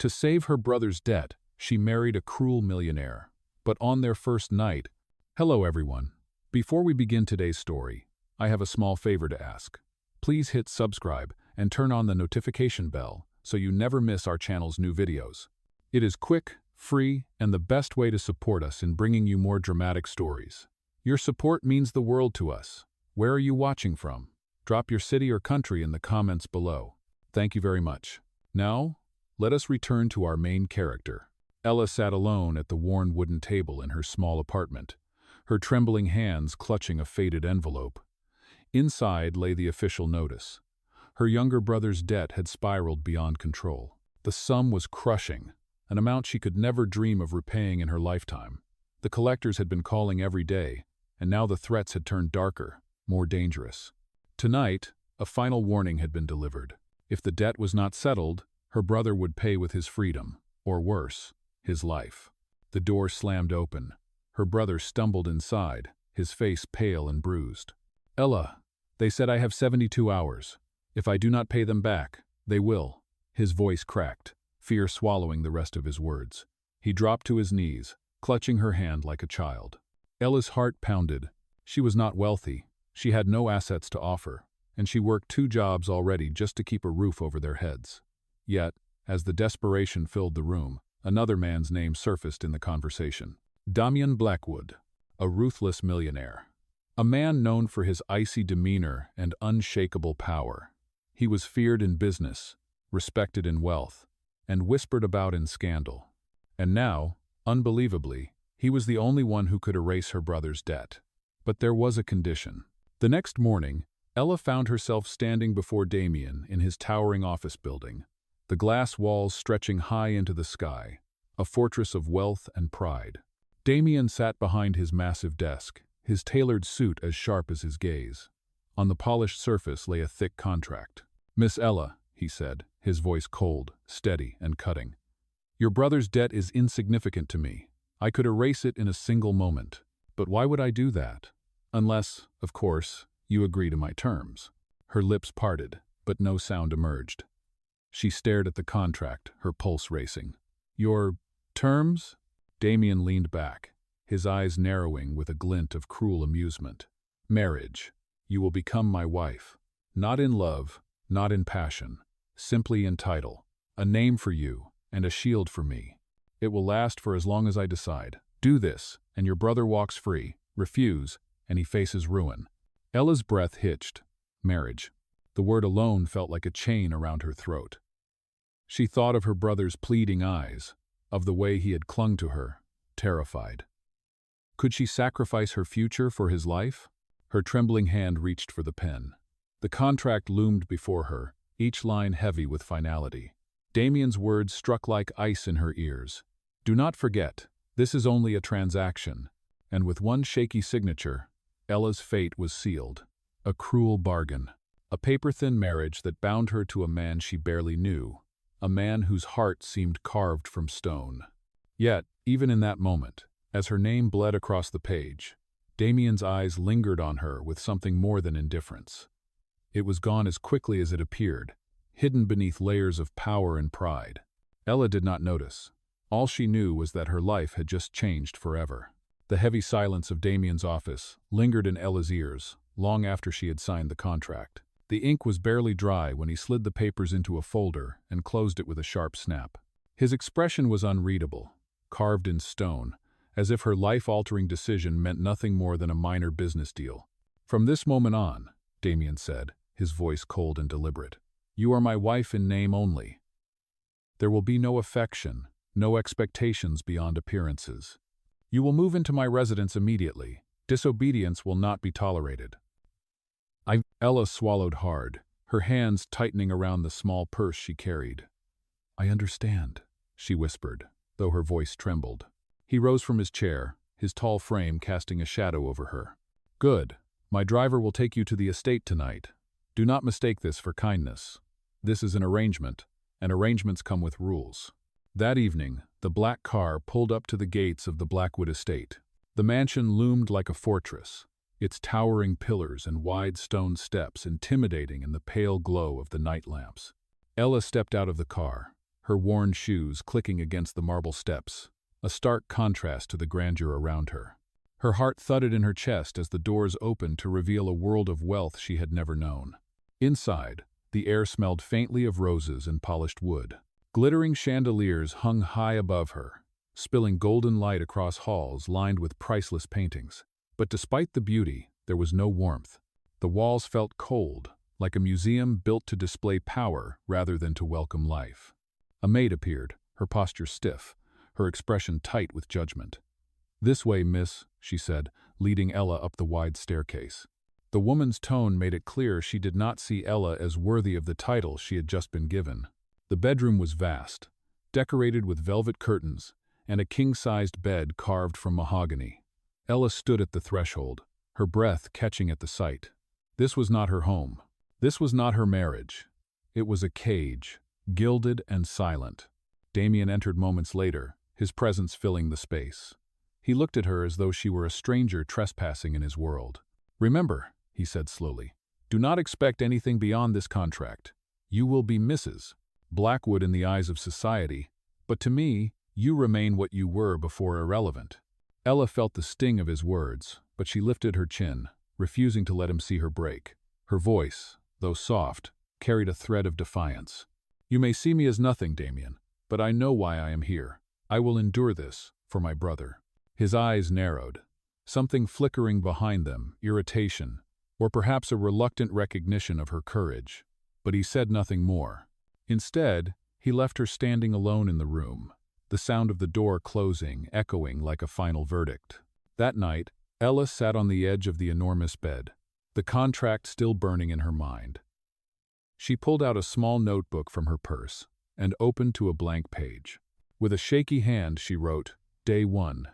To save her brother's debt, she married a cruel millionaire. But on their first night— Hello everyone. Before we begin today's story, I have a small favor to ask. Please hit subscribe and turn on the notification bell so you never miss our channel's new videos. It is quick, free, and the best way to support us in bringing you more dramatic stories. Your support means the world to us. Where are you watching from? Drop your city or country in the comments below. Thank you very much. Now, let us return to our main character. Ella sat alone at the worn wooden table in her small apartment, her trembling hands clutching a faded envelope. Inside lay the official notice. Her younger brother's debt had spiraled beyond control. The sum was crushing, an amount she could never dream of repaying in her lifetime. The collectors had been calling every day, and now the threats had turned darker, more dangerous. Tonight, a final warning had been delivered. If the debt was not settled, her brother would pay with his freedom, or worse, his life. The door slammed open. Her brother stumbled inside, his face pale and bruised. "Ella, they said I have 72 hours. If I do not pay them back, they will." His voice cracked, fear swallowing the rest of his words. He dropped to his knees, clutching her hand like a child. Ella's heart pounded. She was not wealthy, she had no assets to offer, and she worked 2 jobs already just to keep a roof over their heads. Yet, as the desperation filled the room, another man's name surfaced in the conversation. Damian Blackwood, a ruthless millionaire. A man known for his icy demeanor and unshakable power. He was feared in business, respected in wealth, and whispered about in scandal. And now, unbelievably, he was the only one who could erase her brother's debt. But there was a condition. The next morning, Ella found herself standing before Damian in his towering office building, the glass walls stretching high into the sky, a fortress of wealth and pride. Damian sat behind his massive desk, his tailored suit as sharp as his gaze. On the polished surface lay a thick contract. "Miss Ella," he said, his voice cold, steady, and cutting. "Your brother's debt is insignificant to me. I could erase it in a single moment. But why would I do that? Unless, of course, you agree to my terms." Her lips parted, but no sound emerged. She stared at the contract, her pulse racing. "Your terms?" Damian leaned back, his eyes narrowing with a glint of cruel amusement. "Marriage. You will become my wife. Not in love, not in passion, simply in title. A name for you, and a shield for me. It will last for as long as I decide. Do this, and your brother walks free. Refuse, and he faces ruin." Ella's breath hitched. Marriage. The word alone felt like a chain around her throat. She thought of her brother's pleading eyes, of the way he had clung to her, terrified. Could she sacrifice her future for his life? Her trembling hand reached for the pen. The contract loomed before her, each line heavy with finality. Damian's words struck like ice in her ears. "Do not forget, this is only a transaction." And with one shaky signature, Ella's fate was sealed. A cruel bargain. A paper-thin marriage that bound her to a man she barely knew. A man whose heart seemed carved from stone. Yet, even in that moment, as her name bled across the page, Damian's eyes lingered on her with something more than indifference. It was gone as quickly as it appeared, hidden beneath layers of power and pride. Ella did not notice. All she knew was that her life had just changed forever. The heavy silence of Damian's office lingered in Ella's ears long after she had signed the contract. The ink was barely dry when he slid the papers into a folder and closed it with a sharp snap. His expression was unreadable, carved in stone, as if her life-altering decision meant nothing more than a minor business deal. "From this moment on," Damian said, his voice cold and deliberate, "you are my wife in name only. There will be no affection, no expectations beyond appearances. You will move into my residence immediately. Disobedience will not be tolerated." Ella swallowed hard, her hands tightening around the small purse she carried. "I understand," she whispered, though her voice trembled. He rose from his chair, his tall frame casting a shadow over her. "Good. My driver will take you to the estate tonight. Do not mistake this for kindness. This is an arrangement, and arrangements come with rules." That evening, the black car pulled up to the gates of the Blackwood estate. The mansion loomed like a fortress, its towering pillars and wide stone steps intimidating in the pale glow of the night lamps. Ella stepped out of the car, her worn shoes clicking against the marble steps, a stark contrast to the grandeur around her. Her heart thudded in her chest as the doors opened to reveal a world of wealth she had never known. Inside, the air smelled faintly of roses and polished wood. Glittering chandeliers hung high above her, spilling golden light across halls lined with priceless paintings. But despite the beauty, there was no warmth. The walls felt cold, like a museum built to display power rather than to welcome life. A maid appeared, her posture stiff, her expression tight with judgment. "This way, miss," she said, leading Ella up the wide staircase. The woman's tone made it clear she did not see Ella as worthy of the title she had just been given. The bedroom was vast, decorated with velvet curtains, and a king-sized bed carved from mahogany. Ella stood at the threshold, her breath catching at the sight. This was not her home. This was not her marriage. It was a cage, gilded and silent. Damian entered moments later, his presence filling the space. He looked at her as though she were a stranger trespassing in his world. "Remember," he said slowly, "do not expect anything beyond this contract. You will be Mrs. Blackwood in the eyes of society, but to me, you remain what you were before irrelevant." Ella felt the sting of his words, but she lifted her chin, refusing to let him see her break. Her voice, though soft, carried a thread of defiance. "You may see me as nothing, Damian, but I know why I am here. I will endure this, for my brother." His eyes narrowed, something flickering behind them, irritation, or perhaps a reluctant recognition of her courage. But he said nothing more. Instead, he left her standing alone in the room, the sound of the door closing echoing like a final verdict. That night, Ella sat on the edge of the enormous bed, the contract still burning in her mind. She pulled out a small notebook from her purse and opened to a blank page. With a shaky hand, she wrote, "Day 1.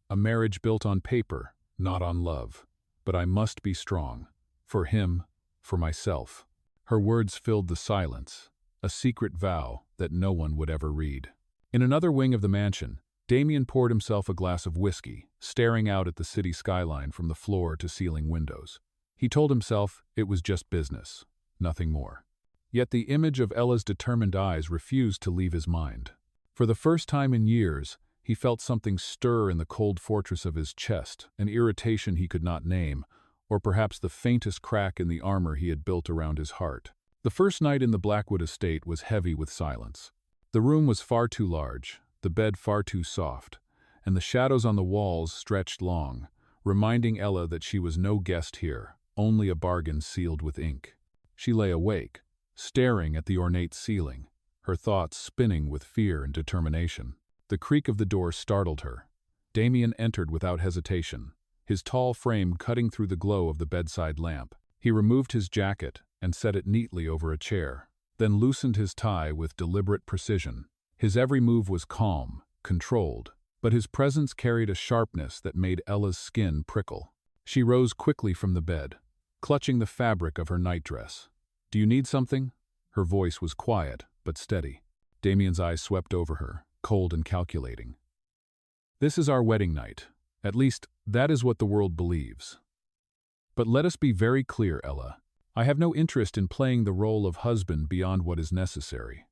A marriage built on paper, not on love. But I must be strong. For him, for myself." Her words filled the silence, a secret vow that no one would ever read. In another wing of the mansion, Damian poured himself a glass of whiskey, staring out at the city skyline from the floor-to-ceiling windows. He told himself it was just business, nothing more. Yet the image of Ella's determined eyes refused to leave his mind. For the first time in years, he felt something stir in the cold fortress of his chest, an irritation he could not name, or perhaps the faintest crack in the armor he had built around his heart. The first night in the Blackwood estate was heavy with silence. The room was far too large, the bed far too soft, and the shadows on the walls stretched long, reminding Ella that she was no guest here, only a bargain sealed with ink. She lay awake, staring at the ornate ceiling, her thoughts spinning with fear and determination. The creak of the door startled her. Damian entered without hesitation, his tall frame cutting through the glow of the bedside lamp. He removed his jacket and set it neatly over a chair, then loosened his tie with deliberate precision. His every move was calm, controlled, but his presence carried a sharpness that made Ella's skin prickle. She rose quickly from the bed, clutching the fabric of her nightdress. "Do you need something?" Her voice was quiet, but steady. Damian's eyes swept over her, cold and calculating. "This is our wedding night. At least, that is what the world believes. But let us be very clear, Ella. I have no interest in playing the role of husband beyond what is necessary.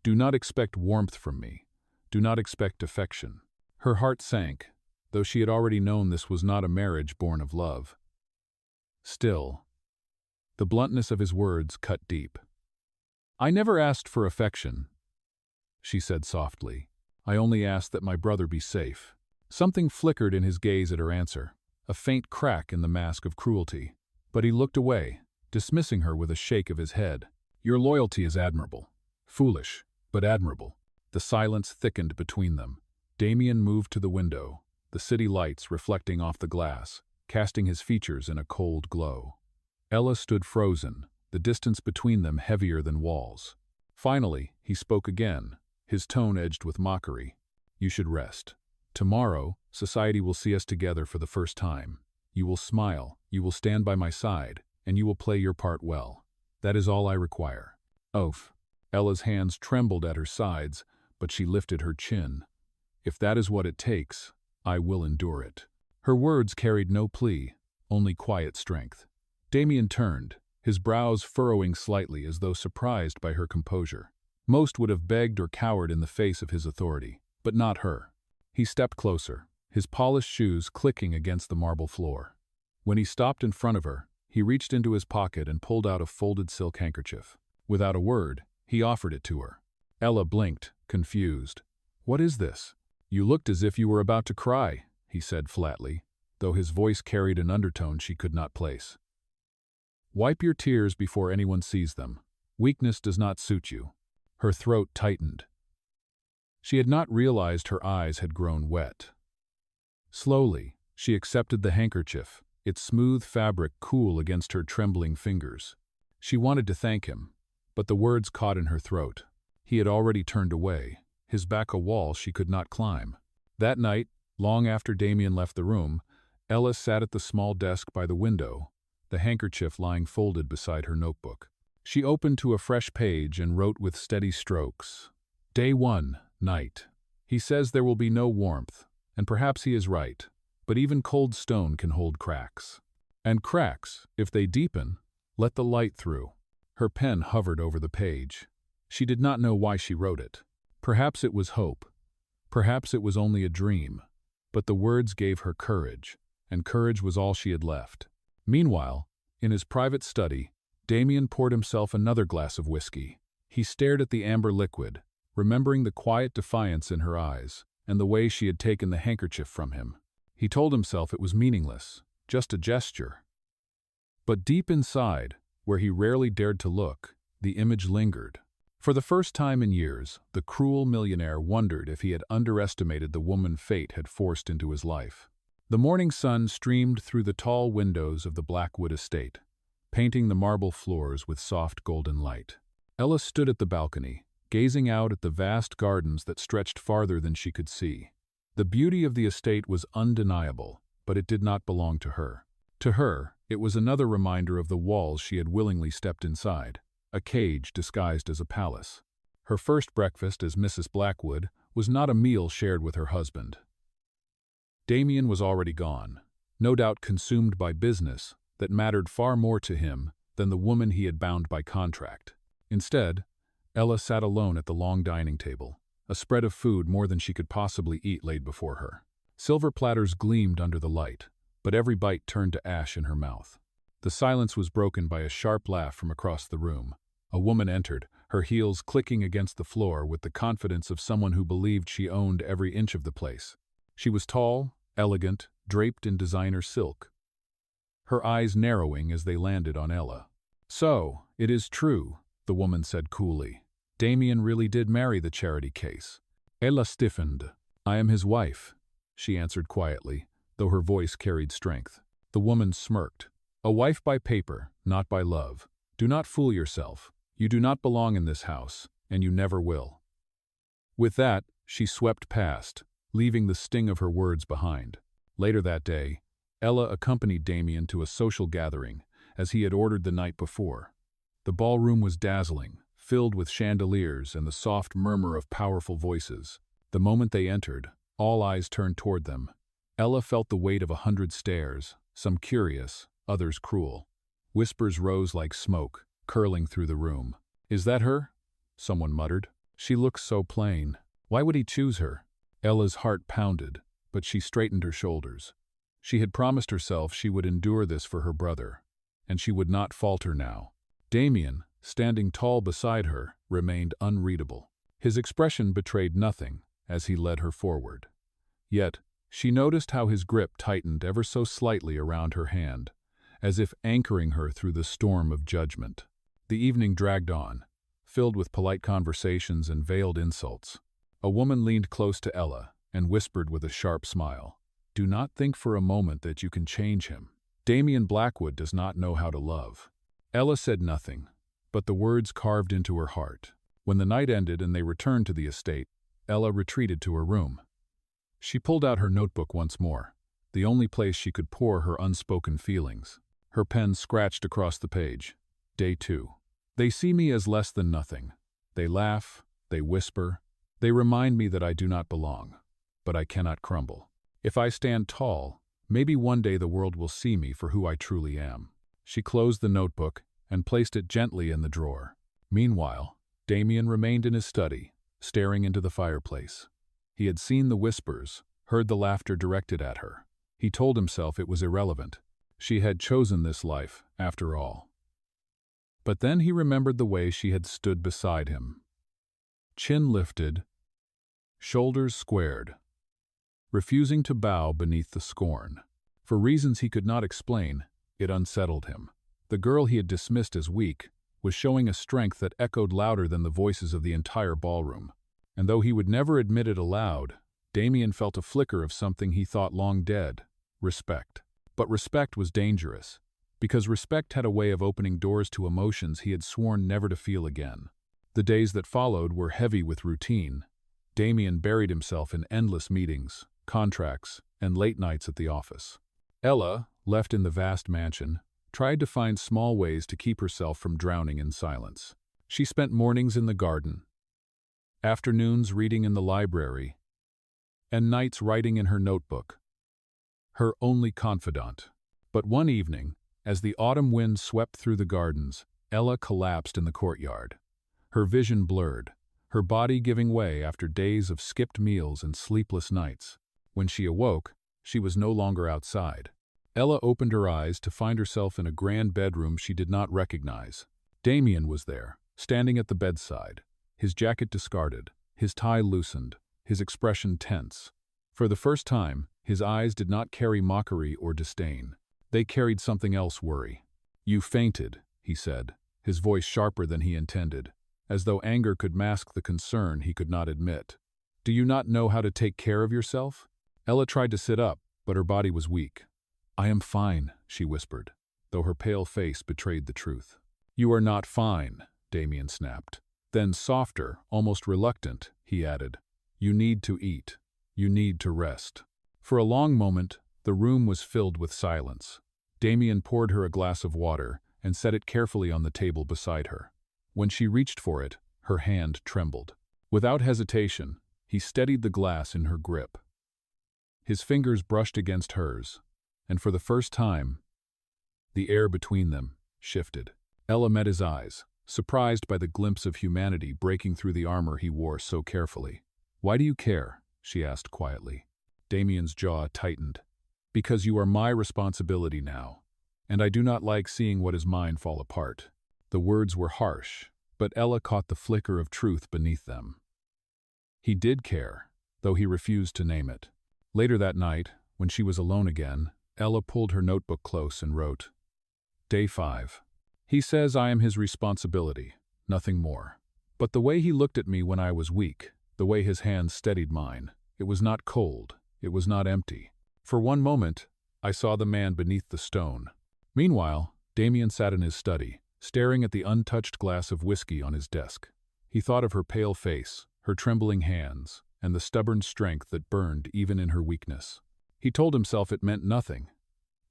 Do not expect warmth from me. Do not expect affection." Her heart sank, though she had already known this was not a marriage born of love. Still, the bluntness of his words cut deep. "I never asked for affection," she said softly. "I only asked that my brother be safe." Something flickered in his gaze at her answer, a faint crack in the mask of cruelty. But he looked away, dismissing her with a shake of his head. "Your loyalty is admirable. Foolish, but admirable." The silence thickened between them. Damian moved to the window, the city lights reflecting off the glass, casting his features in a cold glow. Ella stood frozen, the distance between them heavier than walls. Finally, he spoke again, his tone edged with mockery. "You should rest. Tomorrow, society will see us together for the first time. You will smile, you will stand by my side, and you will play your part well. That is all I require." Oaf. Ella's hands trembled at her sides, but she lifted her chin. "If that is what it takes, I will endure it." Her words carried no plea, only quiet strength. Damian turned, his brows furrowing slightly as though surprised by her composure. Most would have begged or cowered in the face of his authority, but not her. He stepped closer, his polished shoes clicking against the marble floor. When he stopped in front of her, he reached into his pocket and pulled out a folded silk handkerchief. Without a word, he offered it to her. Ella blinked, confused. "What is this?" "You looked as if you were about to cry," he said flatly, though his voice carried an undertone she could not place. "Wipe your tears before anyone sees them. Weakness does not suit you." Her throat tightened. She had not realized her eyes had grown wet. Slowly, she accepted the handkerchief, its smooth fabric cool against her trembling fingers. She wanted to thank him, but the words caught in her throat. He had already turned away, his back a wall she could not climb. That night, long after Damian left the room, Ella sat at the small desk by the window, the handkerchief lying folded beside her notebook. She opened to a fresh page and wrote with steady strokes. Day 1, night. He says there will be no warmth, and perhaps he is right, but even cold stone can hold cracks. And cracks, if they deepen, let the light through. Her pen hovered over the page. She did not know why she wrote it. Perhaps it was hope. Perhaps it was only a dream. But the words gave her courage, and courage was all she had left. Meanwhile, in his private study, Damian poured himself another glass of whiskey. He stared at the amber liquid, remembering the quiet defiance in her eyes, and the way she had taken the handkerchief from him. He told himself it was meaningless, just a gesture. But deep inside, where he rarely dared to look, the image lingered. For the first time in years, the cruel millionaire wondered if he had underestimated the woman fate had forced into his life. The morning sun streamed through the tall windows of the Blackwood estate, painting the marble floors with soft golden light. Ella stood at the balcony, gazing out at the vast gardens that stretched farther than she could see. The beauty of the estate was undeniable, but it did not belong to her. To her, it was another reminder of the walls she had willingly stepped inside, a cage disguised as a palace. Her first breakfast as Mrs. Blackwood was not a meal shared with her husband. Damian was already gone, no doubt consumed by business that mattered far more to him than the woman he had bound by contract. Instead, Ella sat alone at the long dining table, a spread of food more than she could possibly eat laid before her. Silver platters gleamed under the light, but every bite turned to ash in her mouth. The silence was broken by a sharp laugh from across the room. A woman entered, her heels clicking against the floor with the confidence of someone who believed she owned every inch of the place. She was tall, elegant, draped in designer silk, her eyes narrowing as they landed on Ella. "So, it is true," the woman said coolly. "Damian really did marry the charity case." Ella stiffened. "I am his wife," she answered quietly, though her voice carried strength. The woman smirked. "A wife by paper, not by love. Do not fool yourself. You do not belong in this house, and you never will." With that, she swept past, leaving the sting of her words behind. Later that day, Ella accompanied Damian to a social gathering, as he had ordered the night before. The ballroom was dazzling, filled with chandeliers and the soft murmur of powerful voices. The moment they entered, all eyes turned toward them. Ella felt the weight of 100 stares, some curious, others cruel. Whispers rose like smoke, curling through the room. "Is that her?" someone muttered. "She looks so plain. Why would he choose her?" Ella's heart pounded, but she straightened her shoulders. She had promised herself she would endure this for her brother, and she would not falter now. Damian, standing tall beside her, remained unreadable. His expression betrayed nothing as he led her forward. Yet, she noticed how his grip tightened ever so slightly around her hand, as if anchoring her through the storm of judgment. The evening dragged on, filled with polite conversations and veiled insults. A woman leaned close to Ella and whispered with a sharp smile, "Do not think for a moment that you can change him. Damian Blackwood does not know how to love." Ella said nothing, but the words carved into her heart. When the night ended and they returned to the estate, Ella retreated to her room. She pulled out her notebook once more, the only place she could pour her unspoken feelings. Her pen scratched across the page. Day 2. They see me as less than nothing. They laugh, they whisper, they remind me that I do not belong, but I cannot crumble. If I stand tall, maybe one day the world will see me for who I truly am. She closed the notebook and placed it gently in the drawer. Meanwhile, Damian remained in his study, staring into the fireplace. He had seen the whispers, heard the laughter directed at her. He told himself it was irrelevant. She had chosen this life, after all. But then he remembered the way she had stood beside him. Chin lifted, shoulders squared, refusing to bow beneath the scorn. For reasons he could not explain, it unsettled him. The girl he had dismissed as weak was showing a strength that echoed louder than the voices of the entire ballroom. And though he would never admit it aloud, Damian felt a flicker of something he thought long dead: respect. But respect was dangerous, because respect had a way of opening doors to emotions he had sworn never to feel again. The days that followed were heavy with routine. Damian buried himself in endless meetings, contracts, and late nights at the office. Ella, left in the vast mansion, tried to find small ways to keep herself from drowning in silence. She spent mornings in the garden, afternoons reading in the library, and nights writing in her notebook. Her only confidant. But one evening, as the autumn wind swept through the gardens, Ella collapsed in the courtyard. Her vision blurred, her body giving way after days of skipped meals and sleepless nights. When she awoke, she was no longer outside. Ella opened her eyes to find herself in a grand bedroom she did not recognize. Damian was there, standing at the bedside, his jacket discarded, his tie loosened, his expression tense. For the first time, his eyes did not carry mockery or disdain. They carried something else: worry. "You fainted," he said, his voice sharper than he intended, as though anger could mask the concern he could not admit. "Do you not know how to take care of yourself?" Ella tried to sit up, but her body was weak. "I am fine," she whispered, though her pale face betrayed the truth. "You are not fine," Damian snapped. Then, softer, almost reluctant, he added, "You need to eat. You need to rest." For a long moment, the room was filled with silence. Damian poured her a glass of water and set it carefully on the table beside her. When she reached for it, her hand trembled. Without hesitation, he steadied the glass in her grip. His fingers brushed against hers, and for the first time, the air between them shifted. Ella met his eyes, surprised by the glimpse of humanity breaking through the armor he wore so carefully. "Why do you care?" she asked quietly. Damian's jaw tightened. "Because you are my responsibility now, and I do not like seeing what is mine fall apart." The words were harsh, but Ella caught the flicker of truth beneath them. He did care, though he refused to name it. Later that night, when she was alone again, Ella pulled her notebook close and wrote, "Day 5. He says I am his responsibility, nothing more. But the way he looked at me when I was weak, the way his hand steadied mine, it was not cold, it was not empty. For one moment, I saw the man beneath the stone." Meanwhile, Damian sat in his study, staring at the untouched glass of whiskey on his desk. He thought of her pale face, her trembling hands, and the stubborn strength that burned even in her weakness. He told himself it meant nothing,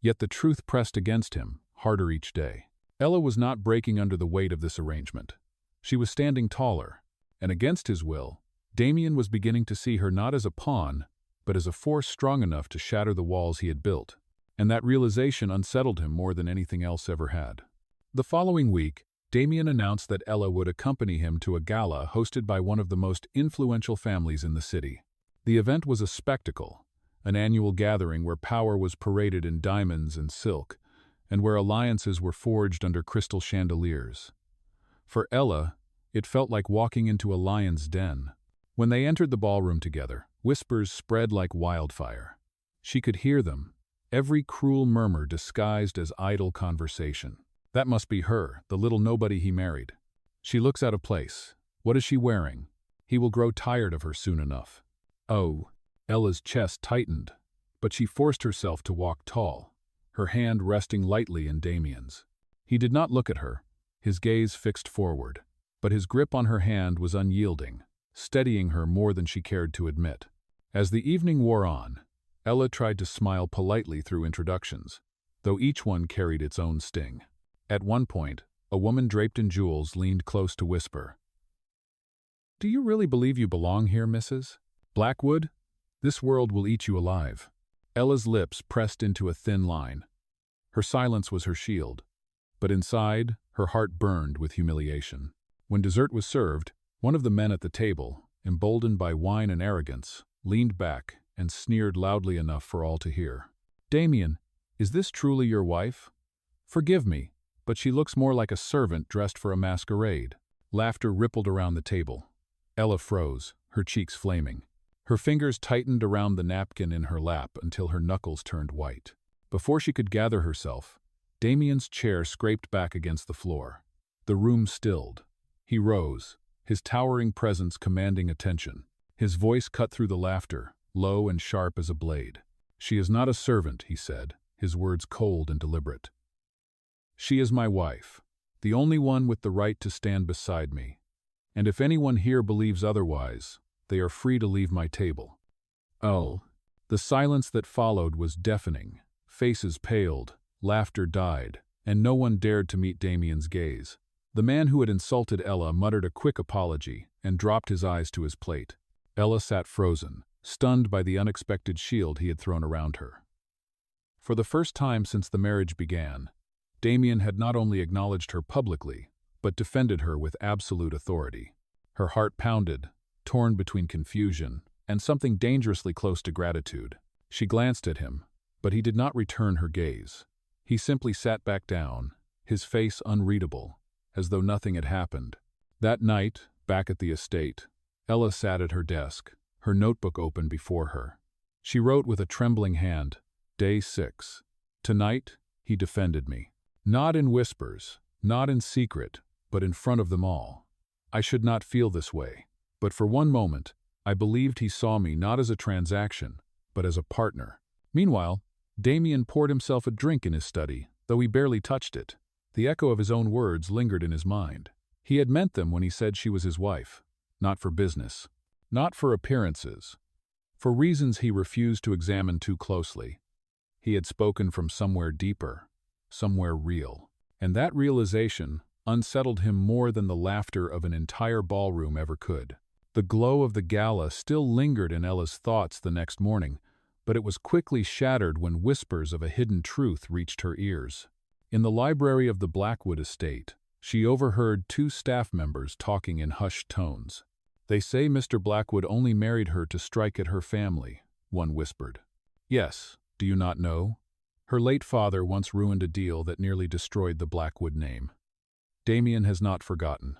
yet the truth pressed against him, harder each day. Ella was not breaking under the weight of this arrangement. She was standing taller, and against his will, Damian was beginning to see her not as a pawn, but as a force strong enough to shatter the walls he had built, and that realization unsettled him more than anything else ever had. The following week, Damian announced that Ella would accompany him to a gala hosted by one of the most influential families in the city. The event was a spectacle, an annual gathering where power was paraded in diamonds and silk, and where alliances were forged under crystal chandeliers. For Ella, it felt like walking into a lion's den. When they entered the ballroom together, whispers spread like wildfire. She could hear them, every cruel murmur disguised as idle conversation. "That must be her, the little nobody he married. She looks out of place. What is she wearing? He will grow tired of her soon enough." Oh, Ella's chest tightened, but she forced herself to walk tall, her hand resting lightly in Damian's. He did not look at her, his gaze fixed forward, but his grip on her hand was unyielding, steadying her more than she cared to admit. As the evening wore on, Ella tried to smile politely through introductions, though each one carried its own sting. At one point, a woman draped in jewels leaned close to whisper, "Do you really believe you belong here, Mrs. Blackwood? This world will eat you alive." Ella's lips pressed into a thin line. Her silence was her shield, but inside, her heart burned with humiliation. When dessert was served, one of the men at the table, emboldened by wine and arrogance, leaned back and sneered loudly enough for all to hear. "Damian, is this truly your wife? Forgive me, but she looks more like a servant dressed for a masquerade." Laughter rippled around the table. Ella froze, her cheeks flaming. Her fingers tightened around the napkin in her lap until her knuckles turned white. Before she could gather herself, Damian's chair scraped back against the floor. The room stilled. He rose, his towering presence commanding attention. His voice cut through the laughter, low and sharp as a blade. "She is not a servant," he said, his words cold and deliberate. "She is my wife, the only one with the right to stand beside me. And if anyone here believes otherwise, they are free to leave my table." Oh. The silence that followed was deafening. Faces paled, laughter died, and no one dared to meet Damian's gaze. The man who had insulted Ella muttered a quick apology and dropped his eyes to his plate. Ella sat frozen, stunned by the unexpected shield he had thrown around her. For the first time since the marriage began, Damian had not only acknowledged her publicly, but defended her with absolute authority. Her heart pounded, torn between confusion and something dangerously close to gratitude. She glanced at him, but he did not return her gaze. He simply sat back down, his face unreadable, as though nothing had happened. That night, back at the estate, Ella sat at her desk, her notebook open before her. She wrote with a trembling hand, "Day 6. Tonight, he defended me. Not in whispers, not in secret, but in front of them all. I should not feel this way, but for one moment, I believed he saw me not as a transaction, but as a partner." Meanwhile, Damian poured himself a drink in his study, though he barely touched it. The echo of his own words lingered in his mind. He had meant them when he said she was his wife, not for business, not for appearances, for reasons he refused to examine too closely. He had spoken from somewhere deeper, somewhere real, and that realization unsettled him more than the laughter of an entire ballroom ever could. The glow of the gala still lingered in Ella's thoughts the next morning, but it was quickly shattered when whispers of a hidden truth reached her ears. In the library of the Blackwood estate, she overheard two staff members talking in hushed tones. "They say Mr. Blackwood only married her to strike at her family," one whispered. "Yes, do you not know? Her late father once ruined a deal that nearly destroyed the Blackwood name. Damian has not forgotten."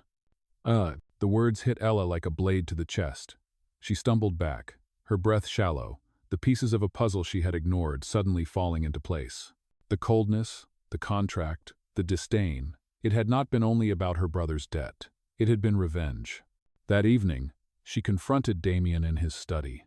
The words hit Ella like a blade to the chest. She stumbled back, her breath shallow, the pieces of a puzzle she had ignored suddenly falling into place. The coldness, the contract, the disdain, it had not been only about her brother's debt. It had been revenge. That evening, she confronted Damian in his study.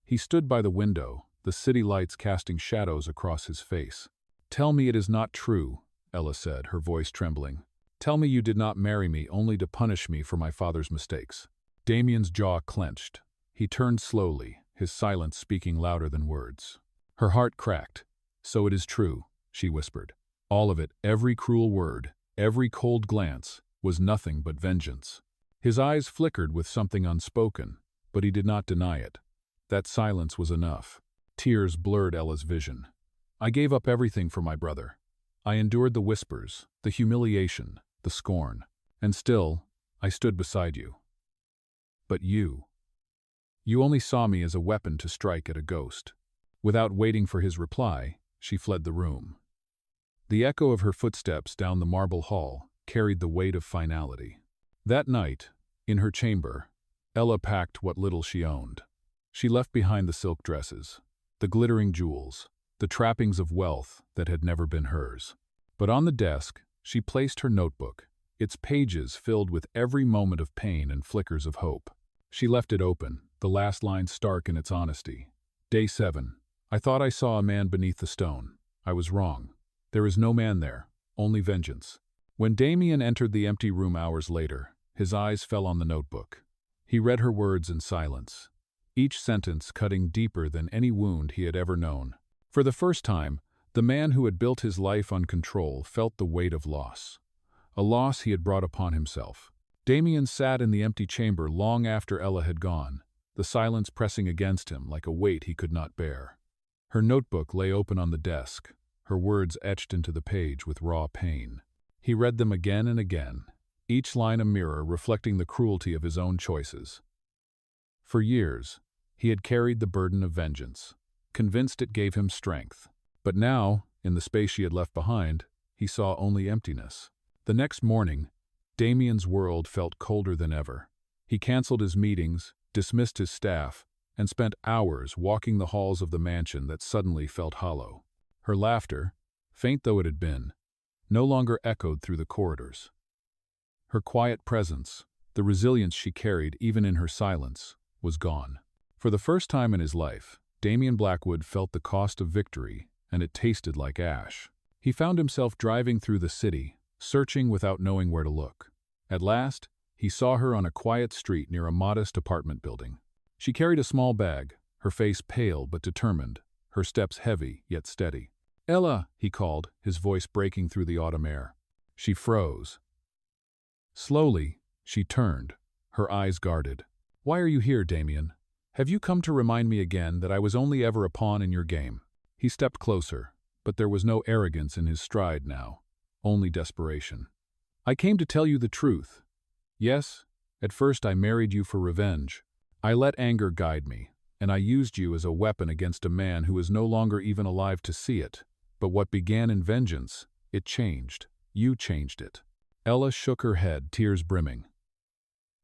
He stood by the window, the city lights casting shadows across his face. "Tell me it is not true," Ella said, her voice trembling. "Tell me you did not marry me only to punish me for my father's mistakes." Damian's jaw clenched. He turned slowly, his silence speaking louder than words. Her heart cracked. "So it is true," she whispered. All of it, every cruel word, every cold glance, was nothing but vengeance. His eyes flickered with something unspoken, but he did not deny it. That silence was enough. Tears blurred Ella's vision. "I gave up everything for my brother. I endured the whispers, the humiliation, the scorn. And still, I stood beside you. But you only saw me as a weapon to strike at a ghost." Without waiting for his reply, she fled the room. The echo of her footsteps down the marble hall carried the weight of finality. That night, in her chamber, Ella packed what little she owned. She left behind the silk dresses, the glittering jewels, the trappings of wealth that had never been hers. But on the desk, she placed her notebook, its pages filled with every moment of pain and flickers of hope. She left it open, the last line stark in its honesty. "Day 7. I thought I saw a man beneath the stone. I was wrong. There is no man there, only vengeance." When Damian entered the empty room hours later, his eyes fell on the notebook. He read her words in silence, each sentence cutting deeper than any wound he had ever known. For the first time, the man who had built his life on control felt the weight of loss. A loss he had brought upon himself. Damian sat in the empty chamber long after Ella had gone, the silence pressing against him like a weight he could not bear. Her notebook lay open on the desk, her words etched into the page with raw pain. He read them again and again, each line a mirror reflecting the cruelty of his own choices. For years, he had carried the burden of vengeance, convinced it gave him strength. But now, in the space she had left behind, he saw only emptiness. The next morning, Damian's world felt colder than ever. He canceled his meetings, dismissed his staff, and spent hours walking the halls of the mansion that suddenly felt hollow. Her laughter, faint though it had been, no longer echoed through the corridors. Her quiet presence, the resilience she carried even in her silence, was gone. For the first time in his life, Damian Blackwood felt the cost of victory, and it tasted like ash. He found himself driving through the city, searching without knowing where to look. At last, he saw her on a quiet street near a modest apartment building. She carried a small bag, her face pale but determined, her steps heavy yet steady. "Ella," he called, his voice breaking through the autumn air. She froze. Slowly, she turned, her eyes guarded. "Why are you here, Damian? Have you come to remind me again that I was only ever a pawn in your game?" He stepped closer, but there was no arrogance in his stride now, only desperation. "I came to tell you the truth. Yes, at first I married you for revenge. I let anger guide me, and I used you as a weapon against a man who is no longer even alive to see it. But what began in vengeance, it changed. You changed it." Ella shook her head, tears brimming.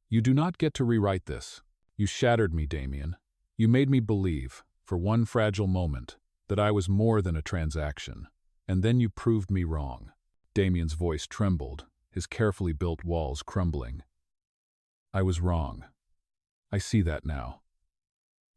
"You do not get to rewrite this. You shattered me, Damian. You made me believe, for one fragile moment, that I was more than a transaction. And then you proved me wrong." Damian's voice trembled, his carefully built walls crumbling. "I was wrong. I see that now.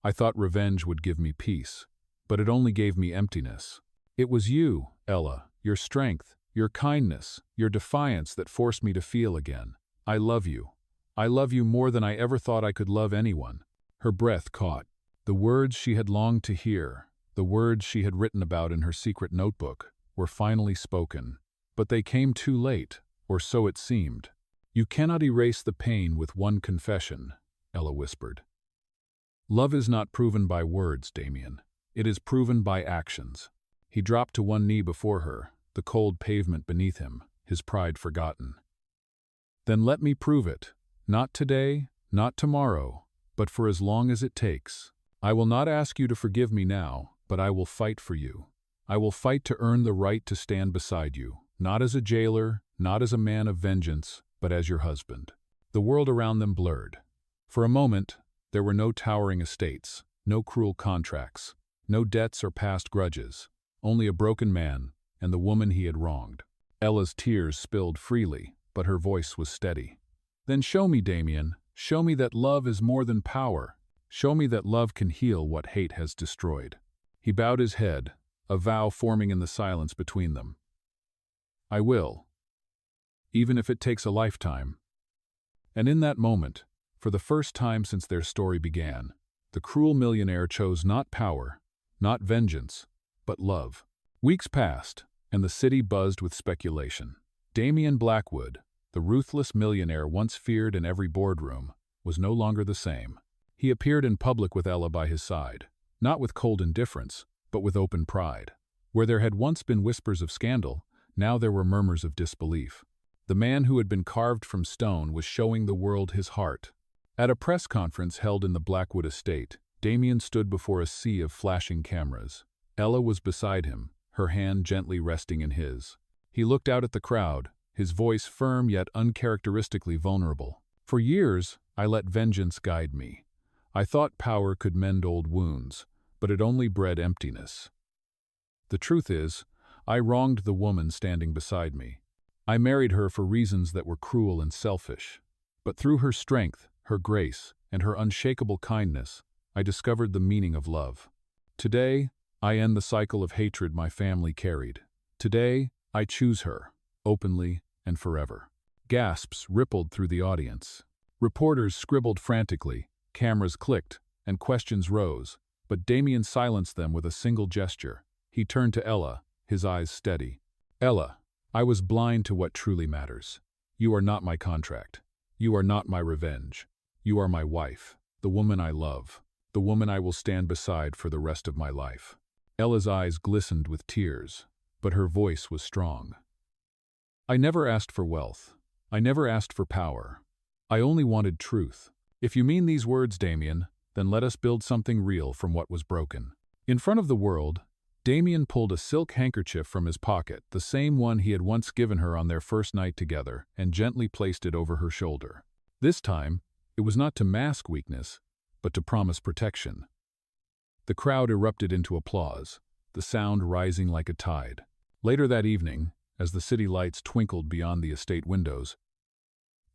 I thought revenge would give me peace, but it only gave me emptiness. It was you, Ella, your strength, your kindness, your defiance that forced me to feel again. I love you. I love you more than I ever thought I could love anyone." Her breath caught. The words she had longed to hear, the words she had written about in her secret notebook, were finally spoken. But they came too late, or so it seemed. "You cannot erase the pain with one confession," Ella whispered. "Love is not proven by words, Damian. It is proven by actions." He dropped to one knee before her, the cold pavement beneath him, his pride forgotten. "Then let me prove it. Not today, not tomorrow, but for as long as it takes. I will not ask you to forgive me now, but I will fight for you. I will fight to earn the right to stand beside you, not as a jailer, not as a man of vengeance, but as your husband." The world around them blurred. For a moment, there were no towering estates, no cruel contracts, no debts or past grudges, only a broken man and the woman he had wronged. Ella's tears spilled freely, but her voice was steady. "Then show me, Damian, show me that love is more than power. Show me that love can heal what hate has destroyed." He bowed his head, a vow forming in the silence between them. "I will, even if it takes a lifetime." And in that moment, for the first time since their story began, the cruel millionaire chose not power, not vengeance, but love. Weeks passed, and the city buzzed with speculation. Damian Blackwood, the ruthless millionaire once feared in every boardroom, was no longer the same. He appeared in public with Ella by his side, not with cold indifference, but with open pride. Where there had once been whispers of scandal, now there were murmurs of disbelief. The man who had been carved from stone was showing the world his heart. At a press conference held in the Blackwood estate, Damian stood before a sea of flashing cameras. Ella was beside him, her hand gently resting in his. He looked out at the crowd, his voice firm yet uncharacteristically vulnerable. "For years, I let vengeance guide me. I thought power could mend old wounds, but it only bred emptiness. The truth is, I wronged the woman standing beside me. I married her for reasons that were cruel and selfish. But through her strength, her grace, and her unshakable kindness, I discovered the meaning of love. Today, I end the cycle of hatred my family carried. Today, I choose her, openly and forever." Gasps rippled through the audience. Reporters scribbled frantically, cameras clicked, and questions rose, but Damian silenced them with a single gesture. He turned to Ella, his eyes steady. "Ella, I was blind to what truly matters. You are not my contract. You are not my revenge. You are my wife, the woman I love, the woman I will stand beside for the rest of my life." Ella's eyes glistened with tears, but her voice was strong. "I never asked for wealth. I never asked for power. I only wanted truth. If you mean these words, Damian, then let us build something real from what was broken. In front of the world, Damian pulled a silk handkerchief from his pocket, the same one he had once given her on their first night together, and gently placed it over her shoulder. This time, it was not to mask weakness, but to promise protection. The crowd erupted into applause, the sound rising like a tide. Later that evening, as the city lights twinkled beyond the estate windows,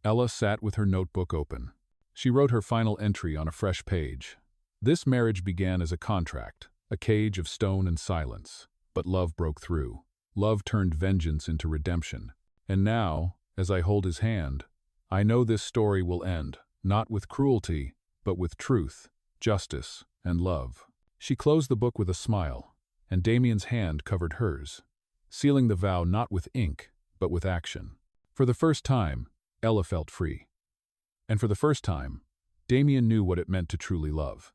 Ella sat with her notebook open. She wrote her final entry on a fresh page. This marriage began as a contract, a cage of stone and silence. But love broke through. Love turned vengeance into redemption. And now, as I hold his hand, I know this story will end, not with cruelty, but with truth, justice, and love. She closed the book with a smile, and Damian's hand covered hers, sealing the vow not with ink, but with action. For the first time, Ella felt free. And for the first time, Damian knew what it meant to truly love.